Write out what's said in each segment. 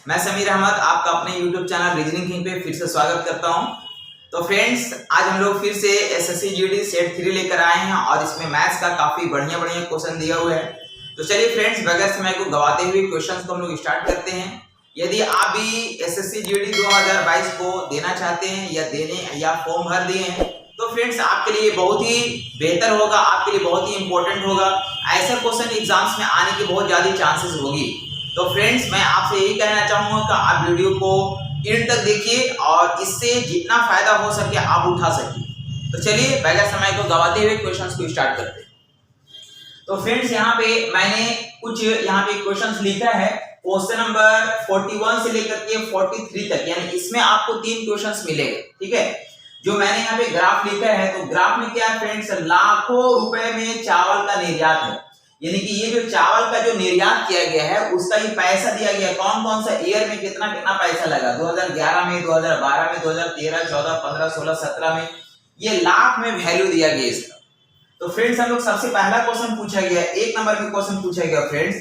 मैं समीर अहमद आपका अपने YouTube चैनल रीजनिंग किंग पे फिर से स्वागत करता हूं। तो फ्रेंड्स, आज हम लोग फिर से एसएससी जीडी सेट 3 लेकर आए हैं और इसमें मैथ्स का काफी बढ़िया क्वेश्चन दिया हुआ है। तो चलिए फ्रेंड्स, बगैर समय को गवाते हुए क्वेश्चंस को हम लोग स्टार्ट करते हैं। यदि आप भी एसएससी जीडी 2022 को देना चाहते हैं या देने या फॉर्म भर दिए हैं तो फ्रेंड्स आपके लिए बहुत ही बेहतर होगा, आपके लिए बहुत ही इंपॉर्टेंट होगा। ऐसा क्वेश्चन एग्जाम्स में आने की बहुत ज्यादा चांसेस होगी। तो फ्रेंड्स, मैं आपसे यही कहना चाहूंगा कि आप वीडियो को एंड तक देखिए और इससे जितना फायदा हो सके आप उठा सकिए। तो चलिए बगैर समय को गवाते हुए क्वेश्चंस को स्टार्ट करते हैं। तो फ्रेंड्स, यहाँ पे मैंने कुछ क्वेश्चंस लिखा है क्वेश्चन नंबर 41 से लेकर के 43 तक, यानी इसमें आपको 3 क्वेश्चंस मिलेंगे। ठीक है, जो मैंने यहाँ पे ग्राफ लिखा है, तो ग्राफ में क्या है फ्रेंड्स, लाखों रुपए में चावल का निर्यात है। यानी कि ये जो चावल का जो निर्यात किया गया है उसका ये पैसा दिया गया, कौन कौन सा ईयर में कितना कितना पैसा लगा, 2011 में, 2012 में, 2013, 14, 15, 16, 17 में, ये लाख में वैल्यू दिया गया इसका। तो फ्रेंड्स, हम लोग सबसे पहला क्वेश्चन पूछा गया, 1 नंबर में क्वेश्चन पूछा गया फ्रेंड्स,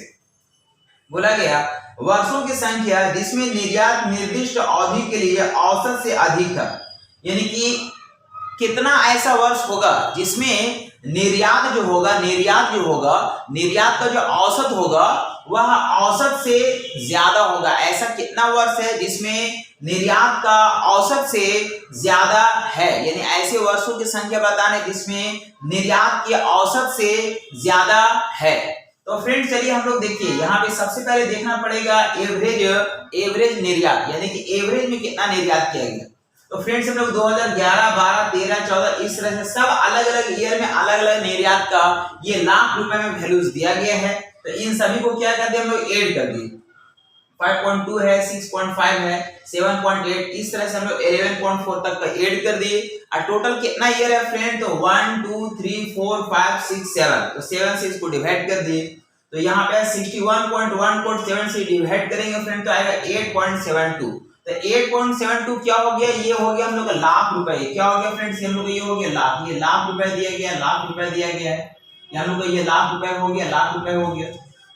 बोला गया वर्षों की संख्या जिसमें निर्यात निर्दिष्ट अवधि के लिए औसत से अधिक है। यानी कि कितना ऐसा वर्ष होगा जिसमें निर्यात जो होगा निर्यात का जो औसत होगा वह औसत से ज्यादा होगा। ऐसा कितना वर्ष है जिसमें निर्यात का औसत से ज्यादा है, यानी ऐसे वर्षों की संख्या बताने जिसमें निर्यात की औसत से ज्यादा है। तो फ्रेंड्स चलिए हम लोग देखिए, यहाँ पे सबसे पहले देखना पड़ेगा एवरेज निर्यात, यानी कि एवरेज में कितना निर्यात किया गया। तो फ्रेंड्स, हम लोग 2011, 12, 13, 14 इस तरह से सब अलग अलग ईयर में अलग अलग निर्यात का ये लाख रुपए में वैल्यूज दिया गया है। तो इन सभी को क्या कर दिया हम लोग, ऐड कर दिए। 5.2 है, 6.5 है, 7.8, इस तरह से हम लोग 11.4 तक का ऐड कर दिए। और टोटल कितना ईयर है फ्रेंड, तो 1 2 3 4 5 6 7, तो 7 से इसको डिवाइड कर दिए। तो यहाँ पे 61.1 को 7 से डिवाइड करेंगे फ्रेंड तो आएगा 8.72। तो 8.72 क्या हो गया, ये हो गया हम लोग का लाख रुपए। क्या हो गया फ्रेंड्स, हम लोग ये हो गया लाख, ये लाख रुपए दिया गया, लाख रुपए दिया गया है, हम लोग का ये लाख रुपए हो गया, लाख रुपए हो गया।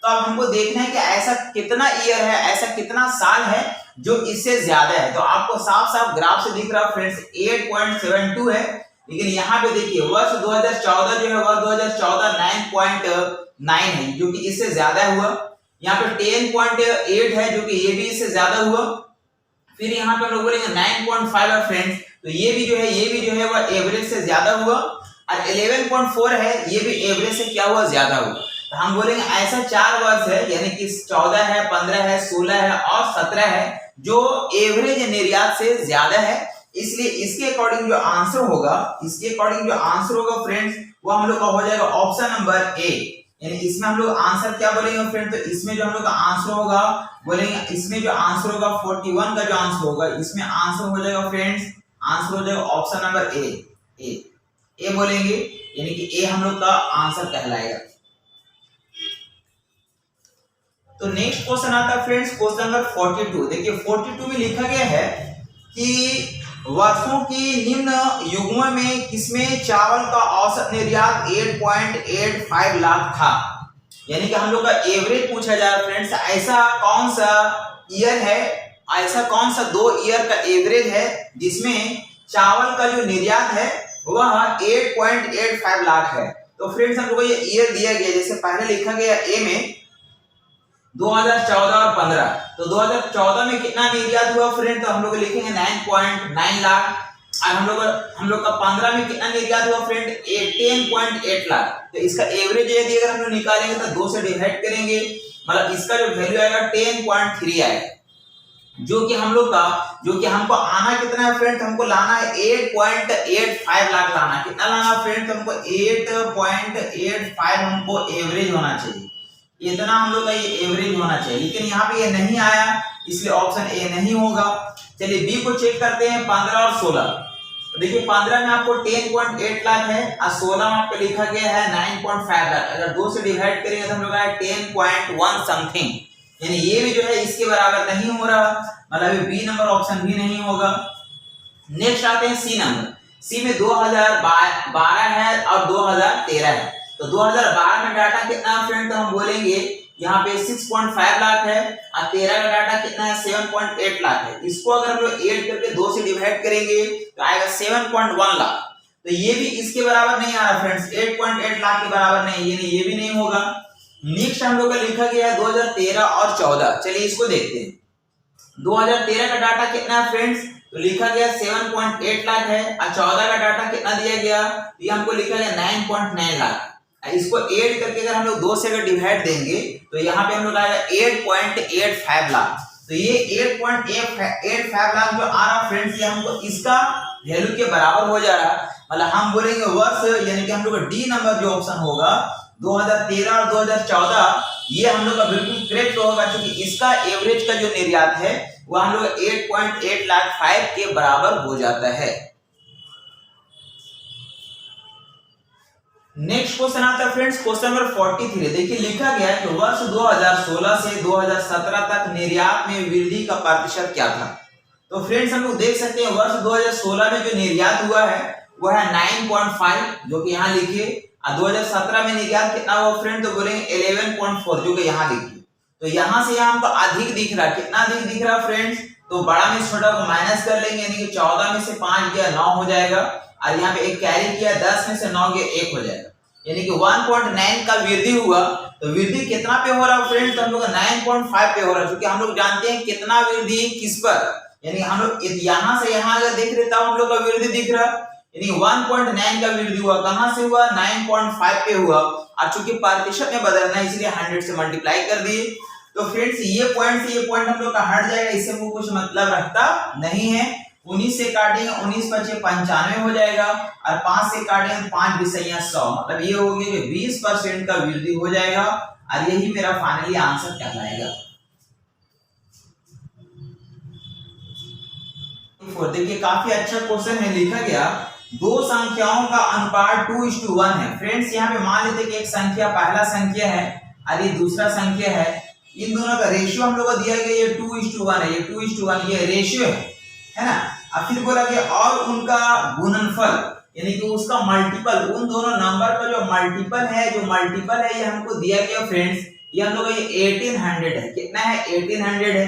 तो अब हमको देखना है कि ऐसा कितना ईयर है, ऐसा कितना साल है जो इससे ज्यादा है। तो आपको साफ साफ ग्राफ से दिख रहा है फ्रेंड्स 8.72 है, लेकिन यहाँ पे देखिए वर्ष 2014 जो है वह 2014 9.9 है जो कि इससे ज्यादा हुआ। यहाँ पे 10.8 है जो कि ये भी इससे ज्यादा हुआ। फिर यहाँ पे हम लोग बोलेंगे 9.5 है फ्रेंड्स, तो ये भी जो है वह एवरेज से ज्यादा हुआ। और 11.4 है, ये भी एवरेज से क्या हुआ, ज्यादा हुआ। तो हम बोलेंगे ऐसा 4 वर्ष है, यानी कि 14 है, 15 है, 16 है और 17 है जो एवरेज निर्यात से ज्यादा है। इसलिए इसके अकॉर्डिंग जो आंसर होगा फ्रेंड्स वो हम लोग का हो जाएगा ऑप्शन नंबर ए। यानी इसमें हम लोग आंसर क्या बोलेंगे फ्रेंड, तो इसमें जो हम लोग का आंसर होगा बोलेंगे, इसमें जो आंसर होगा 41 का जो आंसर होगा, इसमें आंसर हो जाएगा फ्रेंड्स, आंसर हो जाएगा ऑप्शन नंबर ए बोलेंगे, यानी कि ए हम लोग का आंसर कहलाएगा। तो नेक्स्ट क्वेश्चन आता है फ्रेंड्स क्वेश्चन नंबर 42। देखिए 42 में लिखा गया है कि वर्षों की निम्न युग्म में किसमें चावल का औसत निर्यात 8.85 लाख था। यानी कि हम लोग का एवरेज पूछा जा रहा है फ्रेंड्स, ऐसा कौन सा ईयर है, ऐसा कौन सा 2 ईयर का एवरेज है जिसमें चावल का जो निर्यात है वह 8.85 लाख है। तो फ्रेंड्स हम लोग को ये ईयर दिया गया, जैसे पहले लिखा गया ए में 2014 और 15, तो 2014 में कितना निर्यात हुआ फ्रेंड, तो हम लोग लिखेंगे 9.9 लाख। और हम लोग का 15 में कितना निर्यात हुआ फ्रेंड, 10.8 लाख। तो इसका एवरेज यदि अगर हम लोग निकालेंगे तो 2 से डिवाइड करेंगे, मतलब इसका जो वैल्यू आएगा 10.3 आएगा, जो कि हमको आना कितना है फ्रेंड, हमको लाना है 8.85 लाख लाना है। कितना लाना फ्रेंड, तो हमको 8.85 हमको एवरेज होना चाहिए, इतना हम लोग का ये एवरेज होना चाहिए। लेकिन यहाँ पे ये नहीं आया, इसलिए ऑप्शन ए नहीं होगा। चलिए बी को चेक करते हैं, 15 और 16। तो देखिए 15 में आपको 10.8 लाख है और 16 में आपको लिखा गया है 9.5 लाख। अगर 2 से डिवाइड करेंगे तो हम लोग आए 10.1 समथिंग, यानी ये भी जो है इसके बराबर नहीं हो रहा, मतलब बी नंबर ऑप्शन भी नहीं होगा। नेक्स्ट आते हैं सी नंबर। सी में 2012 है और 2013 है। तो 2012 में डाटा कितना फ्रेंड, तो हम बोलेंगे यहाँ पे 6.5 लाख है और 13 का डाटा कितना है 7.8 लाख है। इसको अगर हम लोग ऐड करके 2 से डिवाइड करेंगे तो आएगा 7.1 लाख। तो ये भी इसके बराबर नहीं आ रहा फ्रेंड्स, 8.8 लाख के बराबर नहीं, ये भी नहीं होगा। नेक्स्ट हम लोग का लिखा गया है 2013 और 14। चलिए इसको देखते हैं। 2013 का डाटा कितना है फ्रेंड्स, तो लिखा गया 7.8 लाख है और 14 का डाटा कितना दिया गया, ये हमको लिखा गया 9.9 लाख। इसको ऐड करके अगर हम लोग 2 से अगर डिवाइड देंगे तो यहाँ पे हम लोग आएगा 8.85 लाख। तो ये 8.85 लाख जो आ रहा फ्रेंड्स, ये हमको इसका वैल्यू के बराबर हो जा रहा। मतलब हम बोलेंगे वर्ष, यानी कि हम लोग का डी नंबर जो ऑप्शन होगा 2013 और 2014, ये हम लोग का बिल्कुल करेक्ट होगा, क्योंकि इसका एवरेज का जो निर्यात है वो हम लोग 8.8 लाख 5 के बराबर हो जाता है। नेक्स्ट क्वेश्चन आता है फ्रेंड्स, क्वेश्चन नंबर 43। देखिए लिखा गया है कि वर्ष 2016 से 2017 तक निर्यात में वृद्धि का प्रतिशत क्या था। तो फ्रेंड्स हम लोग देख सकते हैं वर्ष 2016 में जो निर्यात हुआ है वो है 9.5, जो कि यहाँ लिखिए, और 2017 में निर्यात कितना हुआ फ्रेंड, तो बोलेंगे 11.4, जो कि यहाँ लिखिए। तो यहाँ से यहाँ हमको अधिक दिख रहा है, कितना अधिक दिख रहा है फ्रेंड्स, तो बड़ा में छोटा को माइनस कर लेंगे, यानी कि 14 में से 5 गया 9 हो जाएगा, और यहाँ पे एक कैरी किया 10 में से 9 गया 1 हो जाएगा, यानी कि 1.9 का वृद्धि हुआ। तो वृद्धि कितना पे हो रहा है फ्रेंड्स, तो हम लोग 9.5 पे हो रहा है, क्योंकि हम लोग जानते हैं कितना वृद्धि किस पर, यानी हम लोग यहाँ से यहाँ अगर देख रहे तब हम लोग का वृद्धि दिख रहा, यानी 1.9 का वृद्धि हुआ, कहां से हुआ 9.5 पे हुआ, और चूंकि प्रतिशत में बदलना है इसलिए 100 से मल्टीप्लाई कर दिए। तो फ्रेंड्स ये पॉइंट से ये पॉइंट हम लोग का हट जाएगा, इससे हमको कुछ मतलब रखता नहीं है। 19 से काटेंगे 19 × 5 = 95 हो जाएगा, और 5 से काटेंगे 5 × 2 = 100, मतलब ये हो गया कि 20% का वृद्धि हो जाएगा, और यही मेरा फाइनली आंसर कहलाएगा। देखिए काफी अच्छा क्वेश्चन है, लिखा गया दो संख्याओं का अनुपात 2:1 है। फ्रेंड्स यहाँ पे मान लेते कि एक संख्या पहला संख्या है और ये दूसरा संख्या है, इन दोनों का रेशियो हम लोग को दिया गया ये 2:1 है, ये 2:1 ये रेशियो है ना। अब फिर बोला गया और उनका गुणनफल, यानी कि उसका मल्टीपल, उन दोनों नंबर का जो मल्टीपल है ये हमको दिया गया फ्रेंड्स, ये हम लोग ये 1800 है। कितना है 1800 है।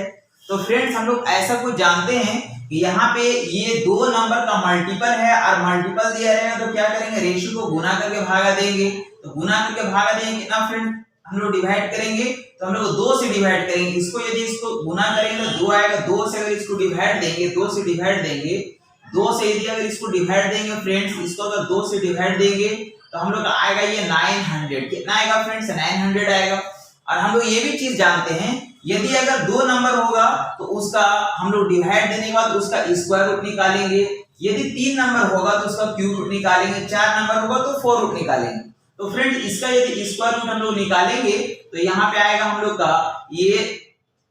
तो फ्रेंड्स हम लोग ऐसा कुछ जानते हैं कि यहाँ पे ये दो नंबर का मल्टीपल है और मल्टीपल दिया रहेगा, तो क्या करेंगे रेशियो को गुना करके भागा देंगे। तो गुना करके भागा देंगे कितना फ्रेंड, हम लोग डिवाइड करेंगे तो हम लोग 2 से डिवाइड करेंगे। इसको यदि इसको गुना करेंगे तो 2 आएगा, 2 से अगर इसको डिवाइड देंगे 2 से डिवाइड देंगे 2 से यदि अगर इसको डिवाइड देंगे फ्रेंड्स, इसको अगर 2 से डिवाइड देंगे तो हम लोग आएगा ये 900। कितना आएगा फ्रेंड्स 900 आएगा। और हम लोग ये भी चीज जानते हैं यदि अगर 2 नंबर होगा तो उसका हम लोग डिवाइड देने के बाद उसका स्क्वायर रूट निकालेंगे, यदि 3 नंबर होगा तो उसका क्यूब रूट निकालेंगे, 4 नंबर होगा तो 4 रूट निकालेंगे। तो फ्रेंड इसका यदि स्क्वायर रूट हम लोग निकालेंगे तो यहाँ पे आएगा हम लोग का ये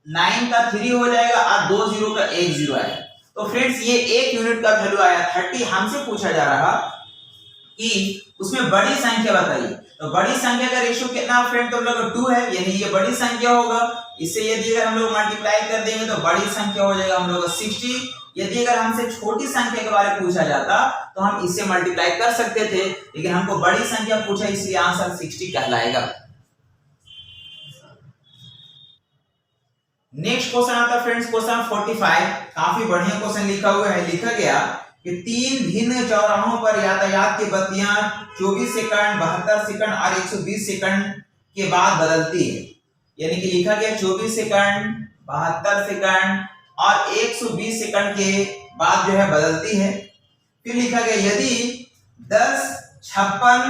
9 का 3 हो जाएगा और 2 0 का 1 0 आएगा। तो फ्रेंड्स ये 1 यूनिट का वैल्यू आया 30। हमसे पूछा जा रहा कि उसमें बड़ी संख्या बताइए, तो बड़ी संख्या का रेशियो कितना फ्रेंड, तो हम लोग 2 है, यानी ये बड़ी संख्या होगा। इससे यदि अगर हम लोग मल्टीप्लाई कर देंगे तो बड़ी संख्या हो जाएगा हम लोग 60। यदि अगर हमसे छोटी संख्या के बारे में पूछा जाता तो हम इससे मल्टीप्लाई कर सकते थे, लेकिन हमको बड़ी संख्या पूछा इसलिए आंसर 60 कहलाएगा। नेक्स्ट क्वेश्चन आता है फ्रेंड्स क्वेश्चन 45। काफी बढ़िया क्वेश्चन लिखा हुआ है। लिखा गया कि 3 भिन्न चौराहों पर यातायात की बत्तियां 24 सेकंड, 72 सेकंड और 120 सेकंड के बाद बदलती है। यानी कि लिखा गया 24 सेकंड, 72 सेकंड और 120 सेकंड के बाद जो है बदलती है। फिर लिखा गया यदि 10:56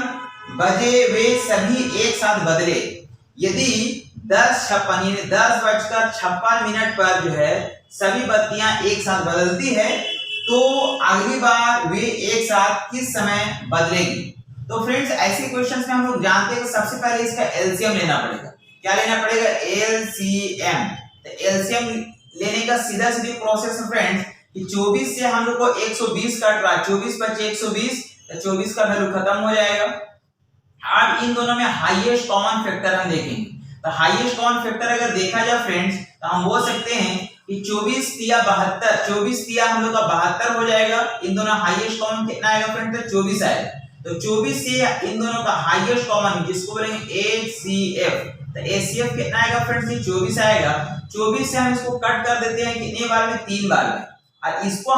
बजे वे सभी एक साथ बदले, यदि 10:56 यानी 10:56 पर जो है सभी बत्तियां एक साथ बदलती है तो अगली बार वे एक साथ किस समय बदलेंगी। तो फ्रेंड्स ऐसे क्वेश्चंस में हम लोग जानते हैं कि सबसे पहले इसका एलसीएम लेना पड़ेगा। क्या लेना पड़ेगा एलसीएम। तो एलसीएम लेने का सीधा सीधी प्रोसेस है फ्रेंड्स कि 24 से हम लोग को 120 कट रहा है, 24 बचे 120, तो 24 का वैल्यू खत्म हो जाएगा। अब इन दोनों में हाईएस्ट कॉमन फैक्टर हम देखेंगे। तो हाईएस्ट कॉमन फैक्टर अगर देखा जाए फ्रेंड्स तो हम बोल सकते हैं कि 24 तिया 72, 24 तिया हम लोग का 72 हो जाएगा। इन दोनों हाईएस्ट कॉमन कितना आएगा फ्रेंड्स, तो 24 आएगा। तो 24 से इन दोनों का हाईएस्ट कॉमन जिसको बोलेंगे HCF, तो HCF कितना आएगा फ्रेंड्स, ये 24 आएगा। 24 से हम इसको कट कर देते हैं कितने बार में, 3 बार में, और इसको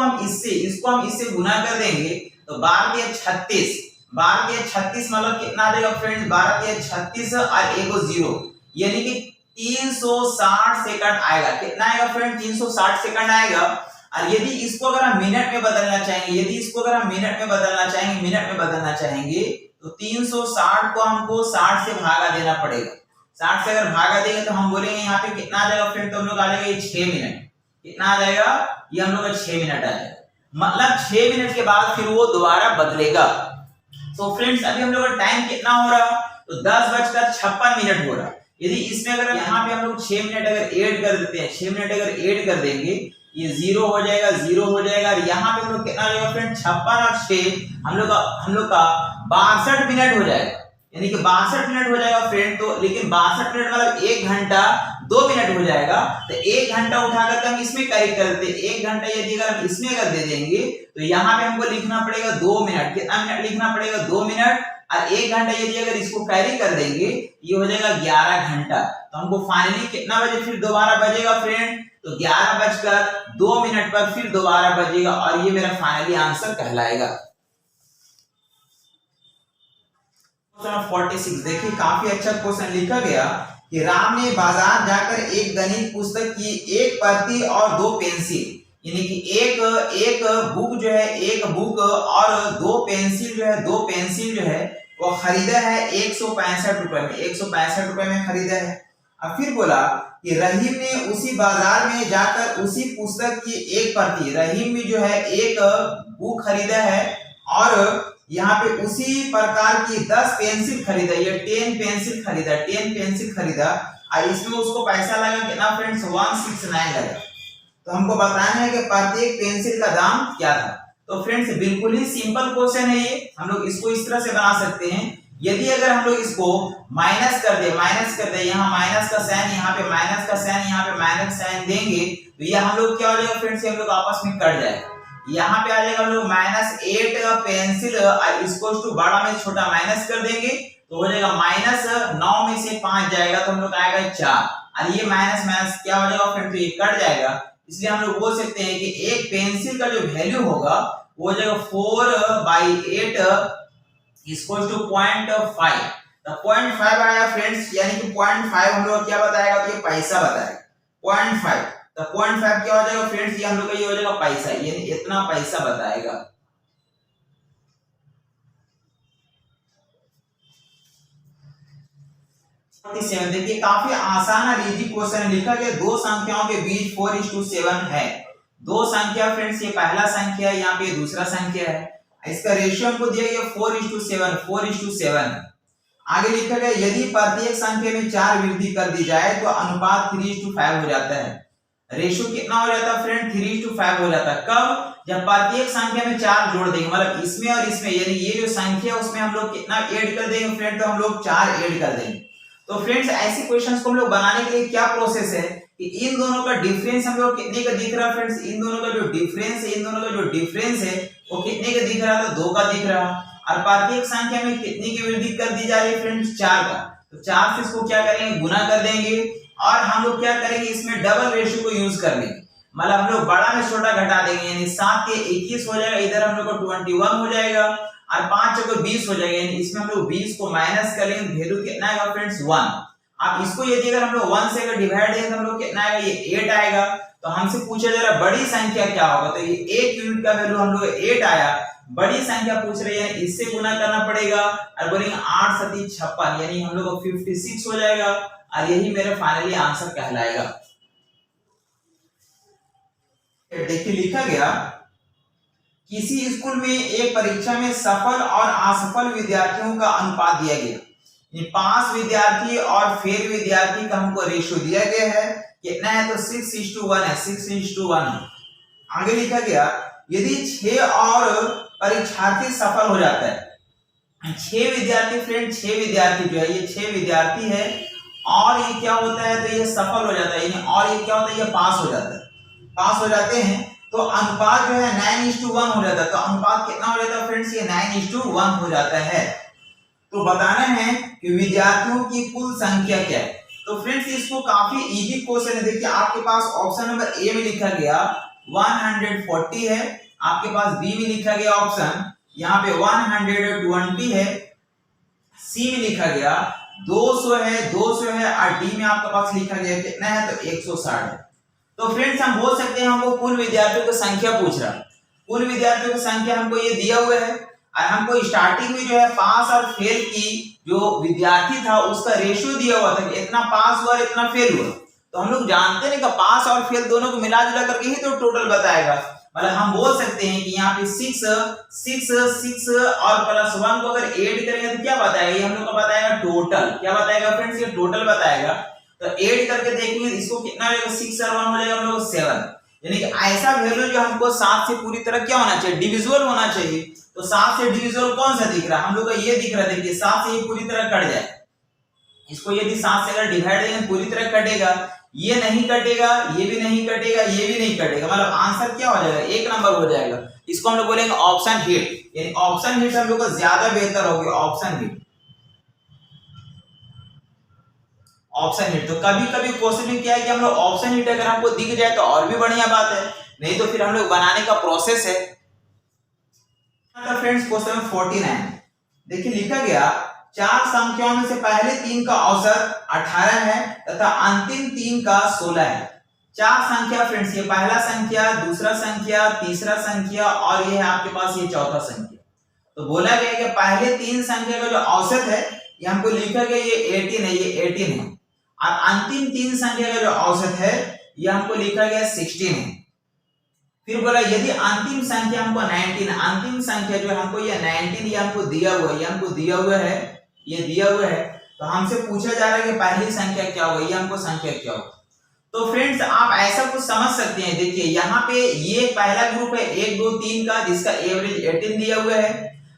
हम इससे गुना कर देंगे तो 12 के 36, 12 के 36 मतलब कितना आ जाएगा फ्रेंड्स, 12 के 36 और एक 0 यानी कि 360 सेकंड आएगा। कितना आएगा फ्रेंड, 360 सेकंड आएगा। और यदि इसको अगर हम मिनट में बदलना चाहेंगे, मिनट में बदलना चाहेंगे तो 360 को हमको 60 से भागा देना पड़ेगा। 60 से अगर भागा देंगे तो हम बोलेंगे यहाँ पे कितना आ जाएगा फ्रेंड, तो हम लोग आ जाएगा ये 6 मिनट। कितना आ जाएगा, ये हम लोग का 6 मिनट आ जाएगा। मतलब 6 मिनट के बाद फिर वो दोबारा बदलेगा। तो फ्रेंड्स अभी हम लोग का टाइम कितना हो रहा, तो 10:56 हो रहा। यदि इसमें अगर यहाँ पे हम लोग 6 मिनट अगर ऐड कर देते हैं, 6 मिनट अगर ऐड कर देंगे, ये 0 हो जाएगा और यहाँ पे हम लोग कितना हो जाएगा फ्रेंड, 56 और 6 हम लोग का 62 मिनट हो जाएगा, यानी कि 62 मिनट हो जाएगा फ्रेंड। तो लेकिन 62 मिनट मतलब 1 घंटा 2 मिनट हो जाएगा। तो 1 घंटा उठा करके हम इसमें कैरी कर देते हैं। 1 घंटा यदि अगर हम इसमें अगर दे देंगे तो यहाँ पे हमको लिखना पड़ेगा 2 मिनट। कितना मिनट लिखना पड़ेगा, 2 मिनट। और 1 घंटा यदि अगर इसको कैरी कर देंगे ये हो जाएगा 11 घंटा। तो हमको फाइनली कितना बजे फिर दोबारा बजेगा फ्रेंड, तो 11:02 पर फिर दोबारा बजेगा और ये मेरा फाइनली आंसर कहलाएगा। 46 देखिए काफी अच्छा क्वेश्चन लिखा गया कि राम ने बाजार जाकर एक गणित पुस्तक की एक प्रति और 2 पेंसिल, यानी कि एक बुक जो है, एक बुक और 2 पेंसिल जो है वो खरीदा है 165 रुपए में, 165 रुपए में खरीदा है। अब फिर बोला कि रहीम ने उसी बाजार में जाकर उसी पुस्तक की एक प्रति, रहीम भी जो है एक बुक खरीदा है और यहाँ पे उसी प्रकार की 10 पेंसिल खरीदा, ये 10 पेंसिल खरीदा और इसमें उसको पैसा लगा कितना फ्रेंड्स, 169 लगा। तो हमको बताना है कि प्रत्येक पेंसिल का दाम क्या था। तो फ्रेंड्स बिल्कुल ही सिंपल क्वेश्चन है ये, हम लोग इसको इस तरह से बना सकते हैं। यदि अगर हम लोग इसको माइनस कर दे, यहाँ माइनस का साइन, यहाँ पे माइनस का साइन, यहाँ पे माइनस साइन देंगे तो ये हम लोग क्या हो जाएगा फ्रेंड्स, हम लोग आपस में कट जाएगा। यहाँ पे आ जाएगा हम लोग -8 पेंसिल इसको टू बड़ा में छोटा माइनस कर देंगे तो हो जाएगा -9 में से 5 जाएगा तो हम लोग आएगा 4 और ये माइनस क्या हो जाएगा फ्रेंड, तो ये कट जाएगा। इसलिए हम लोग बोल सकते हैं कि एक पेंसिल का जो वैल्यू होगा वो हो जाएगा 4/8 इसको टू 0.5। तो 0.5 आया फ्रेंड्स, यानी कि 0.5 हम लोग क्या बताएगा, तो ये पैसा बताएगा 0.5। तो 0.5 क्या हो जाएगा फ्रेंड्स, ये हम लोग का ये हो जाएगा पैसा, यानी इतना पैसा बताएगा। देखिए काफी आसान और इजी क्वेश्चन लिखा गया, 2 संख्याओं के बीच 4:7 है। 2 संख्या फ्रेंड्स, ये पहला संख्या है, यहाँ पे दूसरा संख्या है। इसका रेशियो हमको दिया गया 4:7। आगे लिखा गया यदि प्रत्येक संख्या में 4 वृद्धि कर दी जाए तो अनुपात 3:5 हो जाता है। रेशियो कितना हो जाता है फ्रेंड, 3:5 हो जाता है। कब, जब प्रत्येक संख्या में 4 जोड़ देंगे, मतलब इसमें और इसमें, यानी ये जो संख्या उसमें हम लोग कितना ऐड कर देंगे फ्रेंड, तो हम लोग 4 ऐड कर देंगे। तो फ्रेंड्स ऐसे क्वेश्चंस को हम लोग बनाने के लिए क्या प्रोसेस है कि इन दोनों का डिफरेंस हम लोग कितने का दिख रहा है फ्रेंड्स, इन दोनों का जो डिफरेंस है वो कितने का दिख रहा है, तो 2 का दिख रहा है। और प्रत्येक संख्या में कितनी की वृद्धि कर दी जा रही है फ्रेंड्स, 4 का। तो 4 से इसको क्या करेंगे, गुना कर देंगे और हम लोग क्या करेंगे, इसमें डबल रेशियो को यूज कर लेंगे। मतलब हम लोग बड़ा में छोटा घटा देंगे, यानी 7 के 21 हो जाएगा, इधर हम लोग को 21 हो जाएगा और 5 को 20 हो जाएगा, यानी इसमें हम लोग 20 को माइनस कर लेंगे, वैल्यू कितना आएगा फ्रेंड्स 1। अब इसको यदि अगर हम लोग 1 से अगर डिवाइड देंगे तो हम लोग कितना आएगा, ये 8 आएगा। तो हमसे पूछा जा रहा है बड़ी संख्या क्या होगा, तो ये 1 यूनिट का वैल्यू हम लोग 8 आया। बड़ी संख्या पूछ रही है, इससे गुना करना पड़ेगा और बोलेंगे 8 × 7 = 56, यानी हम लोग को 56 हो जाएगा और यही मेरा फाइनली आंसर कहलाएगा। देखिए लिखा गया किसी स्कूल में एक परीक्षा में सफल और असफल विद्यार्थियों का अनुपात दिया गया, पास विद्यार्थी और फेल विद्यार्थी का हमको रेशियो दिया गया है, कितना है, तो 6:1 है, 6:1 है। आगे लिखा गया यदि 6 और परीक्षार्थी सफल हो जाता है, 6 विद्यार्थी फ्रेंड, 6 विद्यार्थी जो है, ये 6 विद्यार्थी है और ये क्या होता है, तो ये सफल हो जाता है, यानी और ये क्या होता है, ये पास हो जाता है, पास हो जाते हैं। तो अनुपात जो है 9:1 हो जाता है। तो अनुपात कितना हो जाता है फ्रेंड्स, ये 9:1 हो जाता है। तो बताना है कि विद्यार्थियों की कुल संख्या क्या है। तो फ्रेंड्स इसको काफी इजी क्वेश्चन है। देखिए आपके पास ऑप्शन नंबर ए में लिखा गया 140 है, आपके पास बी में लिखा गया ऑप्शन यहाँ पे 120 है, सी में लिखा गया 200 है और डी में आपके पास लिखा गया कितना है तो 160 है। तो फ्रेंड्स हम बोल सकते हैं हमको कुल विद्यार्थियों की संख्या पूछ रहा है। कुल विद्यार्थियों की संख्या हमको ये दिया हुआ है और हमको स्टार्टिंग में जो है पास और फेल की जो विद्यार्थी था उसका रेशियो दिया हुआ था कि इतना पास हुआ और इतना फेल हुआ। तो हम लोग जानते हैं कि पास और फेल दोनों को मिला जुला करके ही तो टोटल बताएगा। मतलब हम बोल सकते हैं कि यहाँ पे 6 और +1 को अगर ऐड करेंगे तो क्या बताएगा, ये हम लोग को बताएगा टोटल। क्या बताएगा फ्रेंड्स, ये टोटल बताएगा। तो ऐड करके देखेंगे इसको कितना रहेगा, 6 और 1 हो जाएगा हम लोग 7। यानी कि ऐसा वैल्यू जो हमको 7 से पूरी तरह क्या होना चाहिए, डिविजिबल होना चाहिए। तो 7 से डिविजिबल कौन सा दिख रहा है, हम लोग को ये दिख रहा है। देखिए 7 से ये पूरी तरह कट जाए, इसको यदि 7 से अगर डिवाइड करेंगे पूरी तरह कटेगा, ये नहीं कटेगा, ये भी नहीं कटेगा, ये भी नहीं कटेगा। मतलब आंसर क्या हो जाएगा, 1 नंबर हो जाएगा। इसको हम लोग बोलेंगे ऑप्शन हिट। यानी ऑप्शन हिट हम लोग को ज्यादा बेहतर होगी, ऑप्शन हिट। ऑप्शन हिट तो कभी कभी क्वेश्चन में क्या है कि हम लोग ऑप्शन हिट अगर हमको दिख जाए तो और भी बढ़िया बात है, नहीं तो फिर हम लोग बनाने का प्रोसेस है। फ्रेंड्स क्वेश्चन 49 देखिए लिखा गया 4 संख्याओं में से पहले 3 का औसत 18 है तथा अंतिम 3 का 16 है। 4 संख्या फ्रेंड्स, ये पहला संख्या, दूसरा संख्या, तीसरा संख्या और ये है आपके पास ये चौथा संख्या। तो बोला गया कि पहले 3 संख्या का जो औसत है ये हमको लिखा गया ये 18 है, ये 18 है। और अंतिम 3 संख्या का जो औसत है ये हमको लिखा गया 16 है। फिर बोला यदि अंतिम संख्या हमको 19, अंतिम संख्या जो हमको ये 19 ये हमको दिया हुआ है, ये हमको दिया हुआ है, ये दिया हुआ है। तो हमसे पूछा जा रहा है कि पहली संख्या क्या होगी, ये हमको संख्या क्या होगी। तो फ्रेंड्स आप ऐसा कुछ समझ सकते हैं। देखिए यहाँ पे ये पहला ग्रुप है 1 2 3 का जिसका एवरेज 18 दिया हुआ है,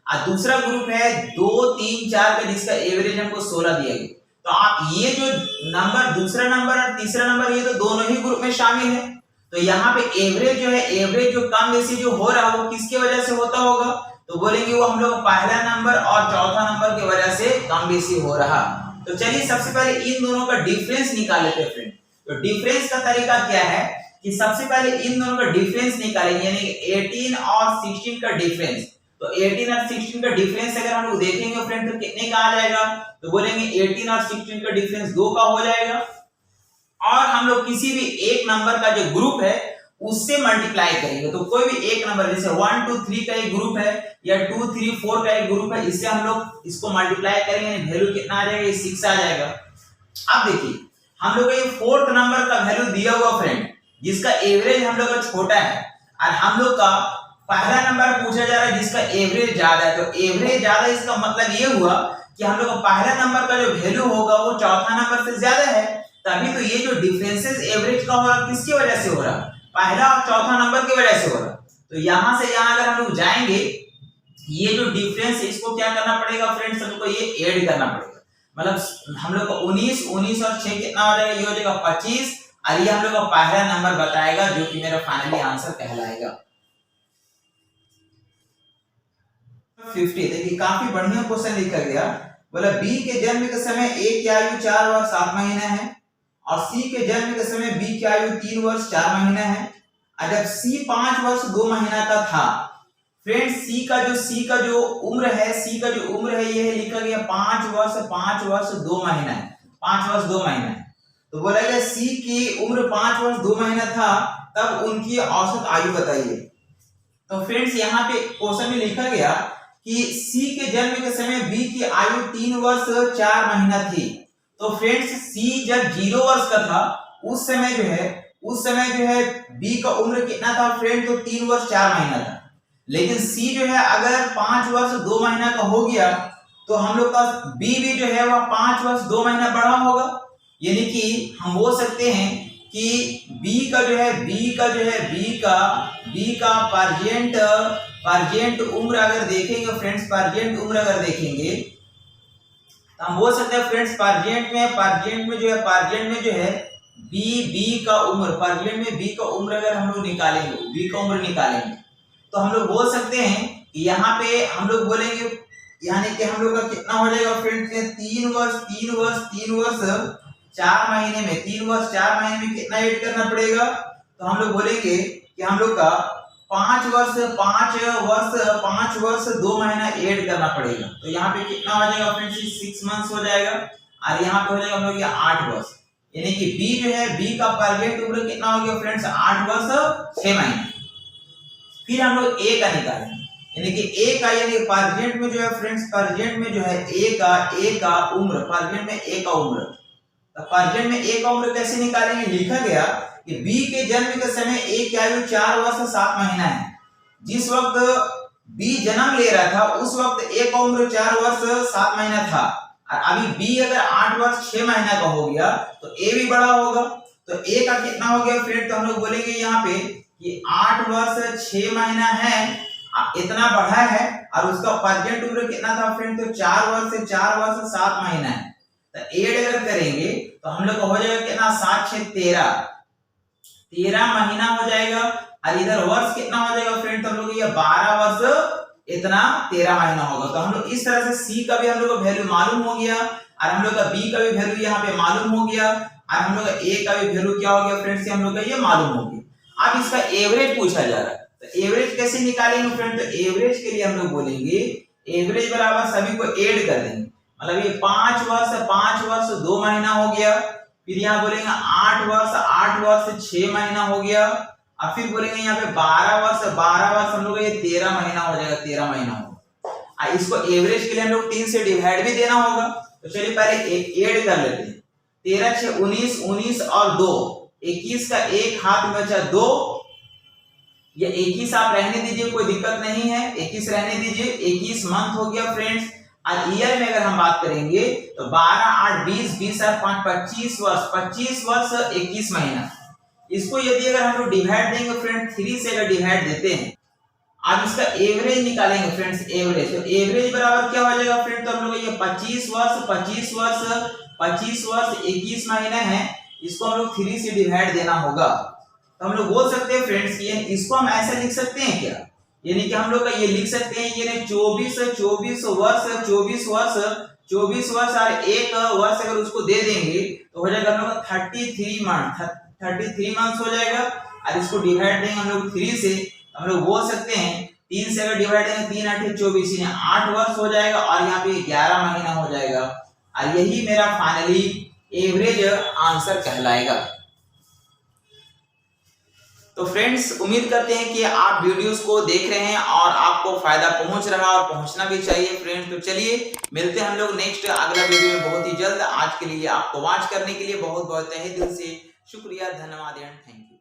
और दूसरा ग्रुप है 2 3 4 का जिसका एवरेज हमको 16 दिया गया। तो आप ये जो नंबर, दूसरा नंबर और तीसरा नंबर, ये तो दोनों ही ग्रुप में शामिल है। तो यहाँ पे एवरेज जो है, एवरेज जो कम बेसी जो हो रहा है वो किसकी वजह से होता होगा, तो बोलेंगे वो हम लोग पहला नंबर और चौथा नंबर की वजह से कम बेसी हो रहा। तो चलिए सबसे पहले इन दोनों का डिफरेंस निकाल लेते हैं फ्रेंड। तो डिफरेंस का तरीका क्या है कि सबसे पहले इन दोनों का डिफरेंस निकालेंगे, यानी 18 और 16 का डिफरेंस। तो 18 और 16 का डिफरेंस अगर हम लोग देखेंगे फ्रेंड तो कितने का आ जाएगा, तो बोलेंगे 18 और 16 का डिफरेंस 2 का हो जाएगा। और हम लोग किसी भी एक नंबर का जो ग्रुप है उससे मल्टीप्लाई करेंगे। तो कोई भी एक नंबर जैसे 1 2 3 का एक ग्रुप है या 2 3 4 का एक ग्रुप है, इससे हम लोग इसको मल्टीप्लाई करेंगे, वैल्यू कितना आ जाएगा, ये 6 आ जाएगा। अब देखिए हम लोग ये 4th नंबर का वैल्यू दिया हुआ फ्रेंड, जिसका एवरेज हम लोग का छोटा है, और हम लोग का पहला नंबर पूछा जा रहा है जिसका एवरेज ज्यादा है। तो एवरेज ज्यादा इसका मतलब ये हुआ कि हम लोग का पहला नंबर का जो वैल्यू होगा वो चौथा नंबर से ज्यादा है, तभी तो ये जो डिफरेंसेस एवरेज का हो रहा है किसकी वजह से हो रहा है, पहला और चौथा नंबर की वजह से हो रहा है। तो यहां से यहां अगर हम लोग जाएंगे, ये जो डिफरेंस है इसको क्या करना पड़ेगा फ्रेंड्स, हमको ये ऐड करना पड़ेगा। मतलब हम लोग को 19 और 6 कितना हो जाएगा, ये हो जाएगा 25, और ये हम लोग का पहला नंबर बताएगा जो कि मेरा फाइनली आंसर कहलाएगा 50। देखिए काफी बढ़िया क्वेश्चन लिखा गया। बोला बी के जन्म के समय ए की आयु 4 वर्ष 7 महीने है और सी के जन्म के समय बी की आयु 3 वर्ष 4 महीने है। और जब सी 5 वर्ष 2 महीना का था, फ्रेंड्स सी का जो उम्र है, सी का जो उम्र है ये लिखा गया 5 वर्ष 2 महीना है, 5 वर्ष 2 महीना है। तो बोला गया सी की उम्र 5 वर्ष 2 महीना था, तब उनकी औसत आयु बताइए। तो फ्रेंड्स यहाँ पे क्वेश्चन में लिखा गया कि सी के जन्म के समय बी की आयु 3 वर्ष 4 महीना थी। तो फ्रेंड्स सी जब 0 वर्ष का था उस समय जो है बी का उम्र कितना था फ्रेंड, तो 3 वर्ष 4 महीना था। लेकिन सी जो है अगर 5 वर्ष 2 महीना का हो गया तो हम लोग का बी भी जो है वह 5 वर्ष 2 महीना बढ़ा होगा। यानी कि हम बोल सकते हैं कि बी का पार्जेंट उम्र अगर देखेंगे फ्रेंड्स, पार्जेंट उम्र अगर देखेंगे तो हम बोल सकते हैं फ्रेंड्स पार्जेंट में जो है बी का उम्र, पार्लियामेंट में बी का उम्र अगर हम लोग निकालेंगे, बी का उम्र निकालेंगे, तो हम लोग बोल सकते हैं कि यहाँ पे हम लोग बोलेंगे, यानी कि हम लोग का कितना हो जाएगा फ्रेंड्स, 3 वर्ष 3 वर्ष 3 वर्ष 4 महीने में, 3 वर्ष 4 महीने में कितना ऐड करना पड़ेगा, तो हम लोग बोलेंगे कि हम लोग का 5 वर्ष 2 महीना ऐड करना पड़ेगा। तो यहाँ पे कितना हो जाएगा फ्रेंड्स, 6 मंथ्स हो जाएगा, और यहाँ पे हो जाएगा हम लोग 8 वर्ष, यानी कि बी जो है, बी का पार्लियामेंट उम्र कितना हो गया फ्रेंड्स, 8 वर्ष 6 महीने। फिर हम लोग ए का निकालेंगे, यानी कि ए का, यानी पार्लियामेंट में जो है फ्रेंड्स, पार्लियामेंट में जो है ए का उम्र, पार्लियामेंट में ए का उम्र, तो पार्लियामेंट में ए का उम्र कैसे निकालेंगे, लिखा गया कि बी के जन्म के समय ए की आयु 4 वर्ष 7 महीना है। जिस वक्त बी जन्म ले रहा था उस वक्त ए का उम्र 4 वर्ष 7 महीना था, और अभी बी अगर 8 वर्ष 6 महीना का हो गया तो ए भी बड़ा होगा। तो ए का कितना हो गया फ्रेंड, तो हम लोग बोलेंगे यहाँ पे कि 8 वर्ष 6 महीना है, इतना बढ़ा है, और उसका पार्लियामेंट उम्र कितना था फ्रेंड, तो 4 वर्ष 7 महीना है। तो ऐड अगर करेंगे तो हम लोग हो जाएगा कितना, 7 6 13 महीना हो जाएगा, और इधर वर्ष कितना हो जाएगा फ्रेंड, तो हम लोग ये 12 वर्ष इतना 13 महीना होगा। तो हम लोग इस तरह से सी का भी हम लोग को वैल्यू मालूम हो गया, और हम लोग का बी का भी वैल्यू यहाँ पे मालूम हो गया, और हम लोग का ए का भी वैल्यू क्या हो गया फ्रेंड्स, हम लोग का ये मालूम हो गया। अब इसका एवरेज पूछा जा रहा है, तो एवरेज कैसे निकालेंगे फ्रेंड, तो एवरेज के लिए हम लोग बोलेंगे एवरेज बराबर सभी को ऐड कर देंगे, मतलब ये 5 वर्ष 2 महीना हो गया, फिर यहाँ बोलेंगे 8 वर्ष 6 महीना हो गया, और फिर बोलेंगे यहाँ पे 12 वर्ष हम लोग ये 13 महीना हो जाएगा, 13 महीना होगा। इसको एवरेज के लिए हम लोग 3 से डिवाइड भी देना होगा, तो चलिए पहले ऐड कर लेते हैं। 13 6 19 और 2 21 का एक हाथ में बचा 2, या 21 आप रहने दीजिए, कोई दिक्कत नहीं है, 21 रहने दीजिए, 21 मंथ हो गया फ्रेंड्स। और ईयर में अगर हम बात करेंगे तो 12 8 20 20 और 5 25 वर्ष 21 महीना। इसको यदि अगर हम लोग डिवाइड देंगे फ्रेंड, 3 से अगर डिवाइड देते हैं, अब इसका एवरेज निकालेंगे फ्रेंड्स, एवरेज, तो एवरेज बराबर क्या हो जाएगा फ्रेंड, तो हम लोग ये 25 वर्ष 21 महीना है, इसको हम लोग 3 से डिवाइड देना होगा। तो हम लोग बोल सकते हैं फ्रेंड्स कि इसको हम ऐसे लिख सकते हैं क्या, यानी कि हम लोग का ये लिख सकते हैं, ये 24 वर्ष और 1 वर्ष अगर उसको दे देंगे तो हो जाएगा हम लोग 33 मंथ हो जाएगा, और इसको डिवाइड देंगे हम लोग 3 से, हम लोग बोल सकते हैं 3 से अगर डिवाइड देंगे 3 8 24, 8 वर्ष हो जाएगा, और यहाँ पे 11 महीना हो जाएगा, और यही मेरा फाइनली एवरेज आंसर कहलाएगा। तो फ्रेंड्स उम्मीद करते हैं कि आप वीडियोस को देख रहे हैं और आपको फायदा पहुंच रहा और पहुंचना भी चाहिए फ्रेंड्स। तो चलिए मिलते हैं हम लोग नेक्स्ट अगला वीडियो में बहुत ही जल्द। आज के लिए आपको वॉच करने के लिए बहुत बहुत तहे दिल से शुक्रिया, धन्यवाद एंड थैंक यू।